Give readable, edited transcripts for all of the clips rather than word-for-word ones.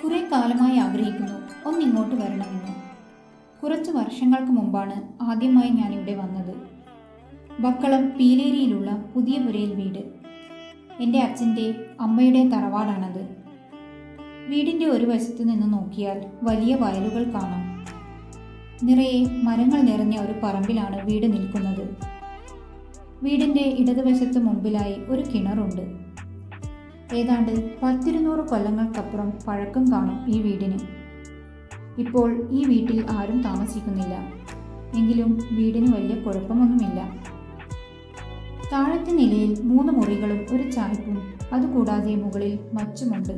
കുറേ കാലമായി ആഗ്രഹിക്കുന്നു ഒന്നിങ്ങോട്ട് വരണമെന്ന്. കുറച്ച് വർഷങ്ങൾക്ക് മുമ്പാണ് ആദ്യമായി ഞാനിവിടെ വന്നത്. ബക്കളം പീലേരിയിലുള്ള പുതിയ പുരയിൽ വീട്. എൻ്റെ അച്ഛൻ്റെ അമ്മയുടെ തറവാടാണത്. വീടിൻ്റെ ഒരു വശത്ത് നിന്ന് നോക്കിയാൽ വലിയ വയലുകൾ കാണാം. നിറയെ മരങ്ങൾ നിറഞ്ഞ ഒരു പറമ്പിലാണ് വീട് നിൽക്കുന്നത്. വീടിൻ്റെ ഇടതുവശത്ത് മുമ്പിലായി ഒരു കിണറുണ്ട്. ഏതാണ്ട് 100-200 കൊല്ലങ്ങൾക്കപ്പുറം പഴക്കം കാണും ഈ വീടിന്. ഇപ്പോൾ ഈ വീട്ടിൽ ആരും താമസിക്കുന്നില്ല. എങ്കിലും വീടിന് വലിയ കുഴപ്പമൊന്നുമില്ല. താഴത്തെ നിലയിൽ 3 മുറികളും ഒരു ചായ്പും, അതുകൂടാതെ മുകളിൽ മച്ചുമുണ്ട്.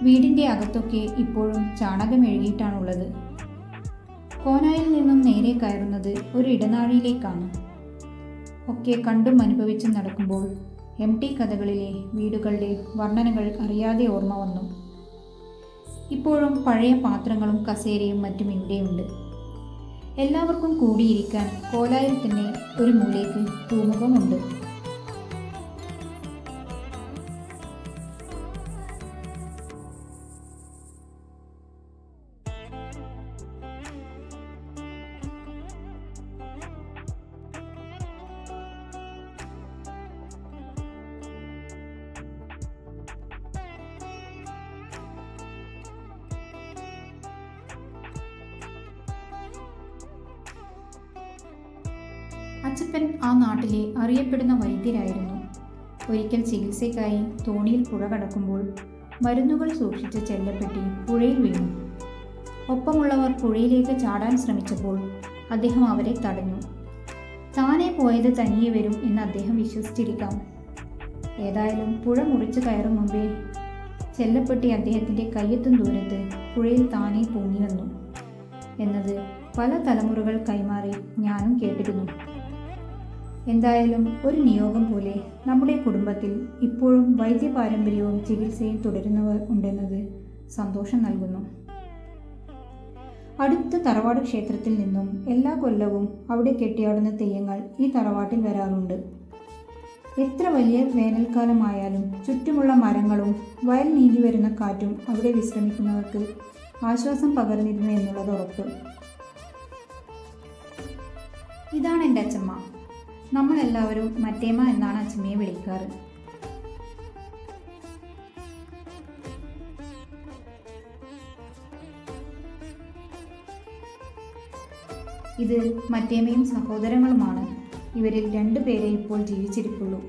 വീടിൻ്റെ അകത്തൊക്കെ ഇപ്പോഴും ചാണകം മെഴുകിയിട്ടാണുള്ളത്. കോനായിൽ നിന്നും നേരെ കയറുന്നത് ഒരു ഇടനാഴിയിലേക്കാണ്. ഒക്കെ കണ്ടും അനുഭവിച്ചും നടക്കുമ്പോൾ MT കഥകളിലെ വീടുകളുടെ വർണ്ണനകൾ അറിയാതെ ഓർമ്മ വന്നു. ഇപ്പോഴും പഴയ പാത്രങ്ങളും കസേരയും മറ്റും ഇവിടെയുണ്ട്. എല്ലാവർക്കും കൂടിയിരിക്കാൻ കോലായിൽ തന്നെ ഒരു മൂലയ്ക്ക് പൂമുഖമുണ്ട്. അച്ചപ്പൻ ആ നാട്ടിലെ അറിയപ്പെടുന്ന വൈദ്യരായിരുന്നു. ഒരിക്കൽ ചികിത്സയ്ക്കായി തോണിയിൽ പുഴ കടക്കുമ്പോൾ മരുന്നുകൾ സൂക്ഷിച്ച ചെല്ലപ്പെട്ടി പുഴയിൽ വീണു. ഒപ്പമുള്ളവർ പുഴയിലേക്ക് ചാടാൻ ശ്രമിച്ചപ്പോൾ അദ്ദേഹം അവരെ തടഞ്ഞു. താനേ പോയത് തനിയെ വരും എന്ന് അദ്ദേഹം വിശ്വസിച്ചിരിക്കാം. ഏതായാലും പുഴ മുറിച്ച് കയറും മുമ്പേ ചെല്ലപ്പെട്ടി അദ്ദേഹത്തിൻ്റെ കയ്യെത്തും ദൂരത്ത് പുഴയിൽ താനേ പൊങ്ങി വന്നു എന്നത് പല തലമുറകൾ കൈമാറി ഞാനും കേട്ടിരുന്നു. എന്തായാലും ഒരു നിയോഗം പോലെ നമ്മുടെ കുടുംബത്തിൽ ഇപ്പോഴും വൈദ്യപാരമ്പര്യവും ചികിത്സയും തുടരുന്നവർ ഉണ്ടെന്നത് സന്തോഷം നൽകുന്നു. അടുത്ത തറവാട് ക്ഷേത്രത്തിൽ നിന്നും എല്ലാ കൊല്ലവും അവിടെ കെട്ടിയാടുന്ന തെയ്യങ്ങൾ ഈ തറവാട്ടിൽ വരാറുണ്ട്. എത്ര വലിയ വേനൽക്കാലമായാലും ചുറ്റുമുള്ള മരങ്ങളും വയൽ നീന്തി വരുന്ന കാറ്റും അവിടെ വിശ്രമിക്കുന്നവർക്ക് ആശ്വാസം പകർന്നിരുന്നു എന്നുള്ളത് ഉറപ്പ്. ഇതാണ് എൻ്റെ അച്ഛമ്മ. നമ്മളെല്ലാവരും മറ്റേമ്മ എന്നാണ് അച്ഛമ്മയെ വിളിക്കാറ്. ഇത് മറ്റേമ്മയും സഹോദരങ്ങളുമാണ്. ഇവരിൽ 2 പേരെ ഇപ്പോൾ ജീവിച്ചിരിപ്പുള്ളൂ.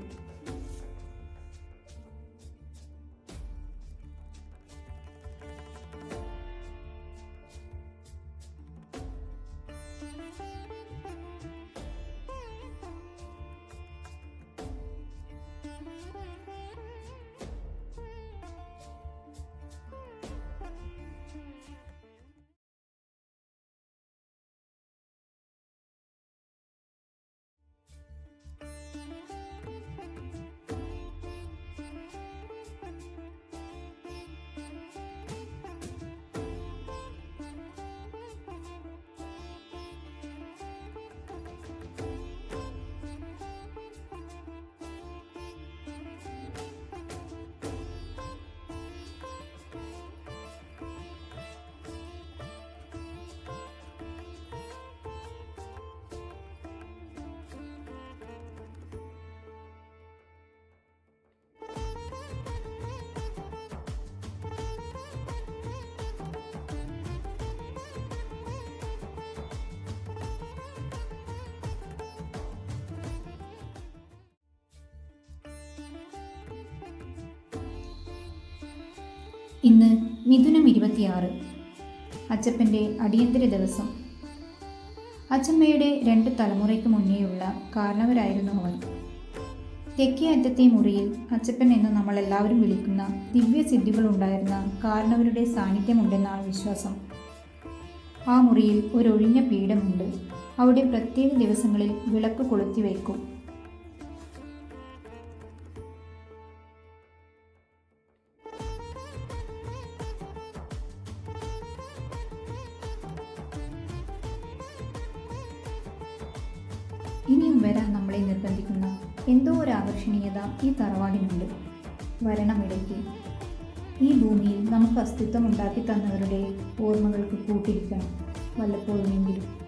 ഇന്ന് മിഥുനം 26, അച്ചപ്പൻ്റെ അടിയന്തര ദിവസം. അച്ചമ്മയുടെ 2 തലമുറയ്ക്ക് മുന്നേയുള്ള കാരണവരായിരുന്നു അവർ. തെക്കേ അറ്റത്തെ മുറിയിൽ അച്ചപ്പൻ എന്ന് നമ്മളെല്ലാവരും വിളിക്കുന്ന ദിവ്യസിദ്ധികളുണ്ടായിരുന്ന കാരണവരുടെ സാന്നിധ്യമുണ്ടെന്നാണ് വിശ്വാസം. ആ മുറിയിൽ ഒരൊഴിഞ്ഞ പീഠമുണ്ട്. അവിടെ പ്രത്യേക ദിവസങ്ങളിൽ വിളക്ക് കൊളുത്തി വയ്ക്കും. ഇനിയും വരാൻ നമ്മളെ നിർബന്ധിക്കുന്ന എന്തോ ഒരു ആകർഷണീയത ഈ തറവാടിനുണ്ട്. വരണമിടയ്ക്ക് ഈ ഭൂമിയിൽ നമുക്ക് അസ്തിത്വം ഉണ്ടാക്കി തന്നവരുടെ ഓർമ്മകൾക്ക് കൂട്ടിരിക്കണം വല്ലപ്പോഴുമെങ്കിലും.